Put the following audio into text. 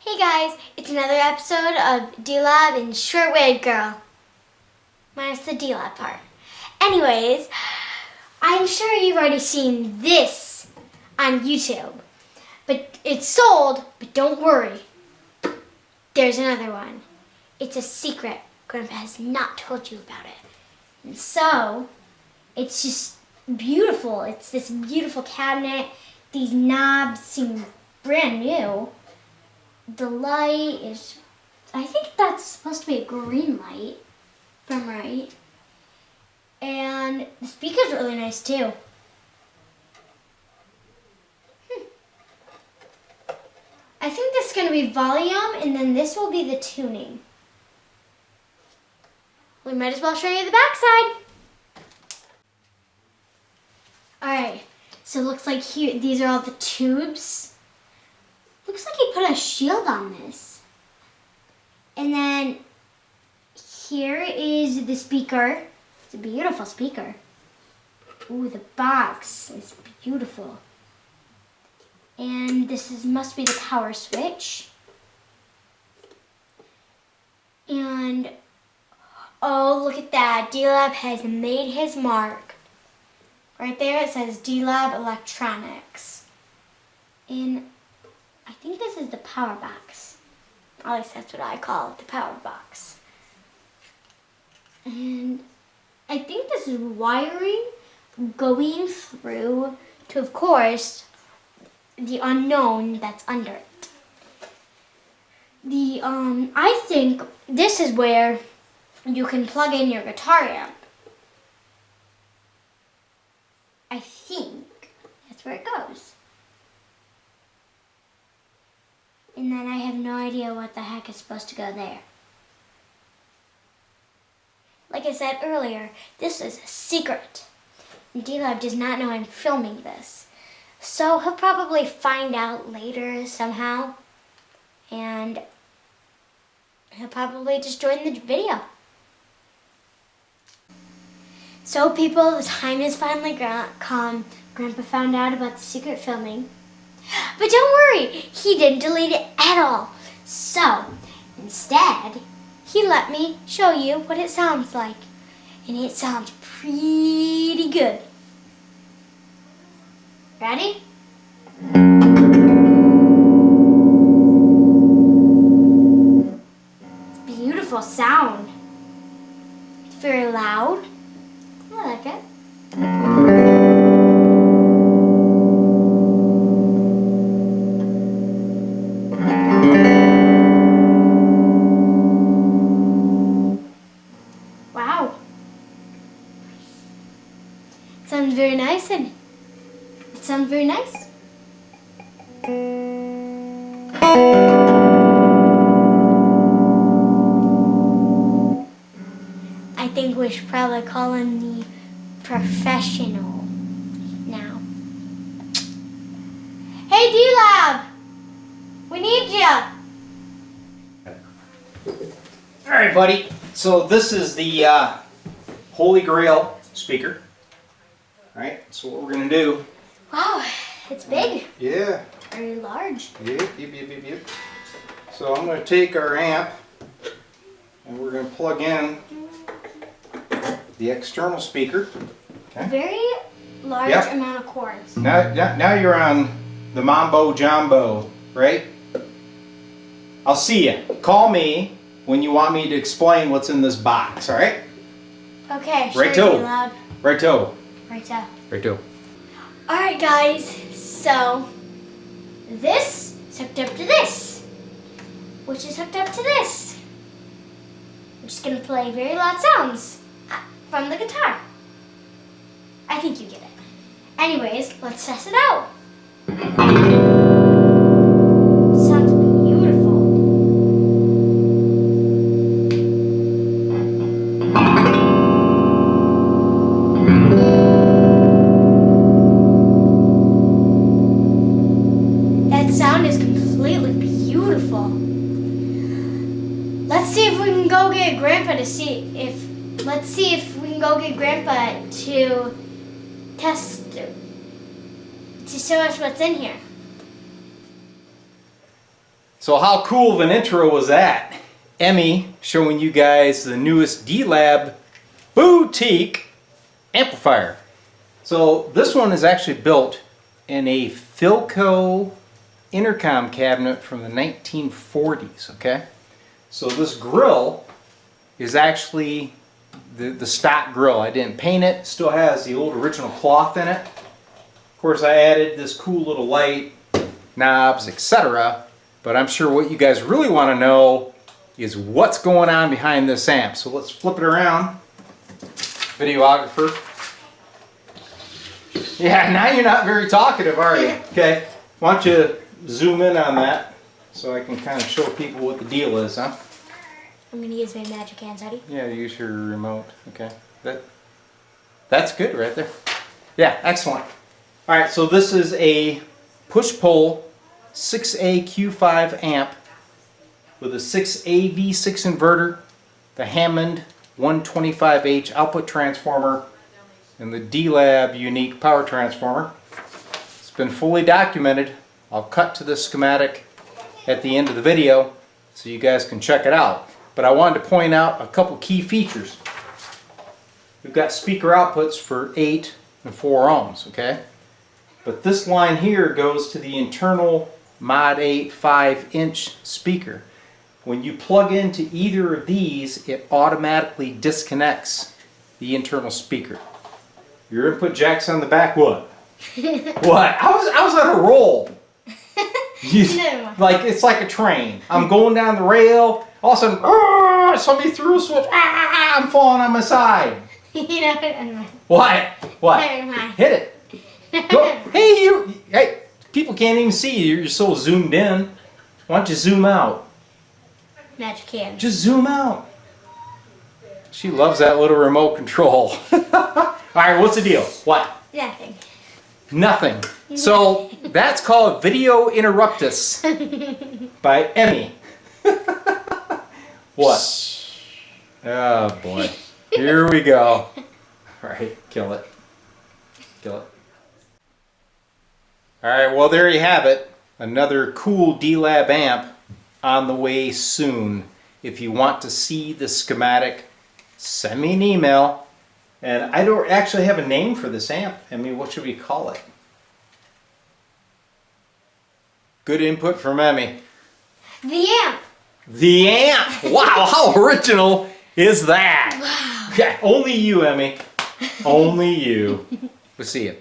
Hey guys, it's another episode of D-Lab and Short-Wave Girl. Minus the D-Lab part. Anyways, I'm sure you've already seen this on YouTube. But it's sold, but don't worry. There's another one. It's a secret. Grandpa has not told you about it. And so, it's just beautiful. It's this beautiful cabinet. These knobs seem brand new. The light is, I think that's supposed to be a green light, if I'm right. And the speaker's really nice too. I think this is going to be volume, and then this will be the tuning. We might as well show you the backside. Alright, so it looks like here, these are all the tubes. Looks like he put a shield on this. And then here is the speaker. It's a beautiful speaker. Ooh, the box is beautiful. And this must be the power switch. And oh, look at that. D-Lab has made his mark. Right there it says D-Lab Electronics. And I think this is the power box. At least that's what I call it, the power box. And I think this is wiring going through to, of course, the unknown that's under it. I think this is where you can plug in your guitar amp. I think that's where it goes. And then I have no idea what the heck is supposed to go there. Like I said earlier, this is a secret. D-Lab does not know I'm filming this. So he'll probably find out later somehow. And he'll probably just join the video. So people, the time has finally come. Grandpa found out about the secret filming. But don't worry, he didn't delete it at all. So, instead, he let me show you what it sounds like. And it sounds pretty good. Ready? It's a beautiful sound. It's very loud. I like it. Wow. It sounds very nice and it sounds very nice. I think we should probably call in the professional now. Hey D-Lab! We need ya! Alright, buddy. So this is the Holy Grail speaker. Alright, so what we're going to do... Wow, it's big. Yeah. Very large. Yep. So I'm going to take our amp and we're going to plug in the external speaker. Okay. Very large amount of cords. Now you're on the Mambo Jumbo, right? I'll see you. Call me when you want me to explain what's in this box, alright? Okay, sure, Righto. D-Lab. Righto. Righto. Alright guys, so this is hooked up to this, which is hooked up to this. Which is going to play very loud sounds from the guitar. I think you get it. Anyways, let's test it out. Sounds beautiful. That sound is completely beautiful. Let's see if we can go get Grandpa to see if we can go get Grandpa to test to show us what's in here. So how cool of an intro was that? Emmy showing you guys the newest D-Lab boutique amplifier. So this one is actually built in a Philco intercom cabinet from the 1940s, okay? So this grill is actually the stock grill. I didn't paint it, still has the old original cloth in it. Of course I added this cool little light, knobs, etc. But I'm sure what you guys really want to know is what's going on behind this amp. So let's flip it around. Videographer. Yeah, now you're not very talkative, are you? Okay, why don't you zoom in on that so I can kind of show people what the deal is, huh? I'm going to use my magic hands, ready? Yeah, use your remote. Okay, that's good right there. Yeah, excellent. All right, so this is a push-pull 6A Q5 amp with a 6A V6 inverter, the Hammond 125H output transformer, and the D-Lab unique power transformer. It's been fully documented. I'll cut to the schematic at the end of the video so you guys can check it out. But I wanted to point out a couple key features. We've got speaker outputs for 8 and 4 ohms, okay? But this line here goes to the internal Mod 8 5-inch speaker. When you plug into either of these, it automatically disconnects the internal speaker. Your input jack's on the back. What? What? I was on a roll. Like it's like a train. I'm going down the rail. All of a sudden, somebody threw a switch. I'm falling on my side. You know, What? What? never mind. Hit it. Go. Hey, hey, people can't even see you. You're so zoomed in. Why don't you zoom out? Magic hands. Just zoom out. She loves that little remote control. All right, what's the deal? What? Nothing. Nothing. So that's called Video Interruptus by Emmy. What? Oh boy. Here we go. All right, kill it. Kill it. All right, well there you have it. Another cool D-Lab amp on the way soon. If you want to see the schematic, send me an email. And I don't actually have a name for this amp. I mean, what should we call it? Good input from Emmy. The amp. The amp! Wow, how original is that? Wow. Yeah, only you, Emmy. Only you. We'll see you.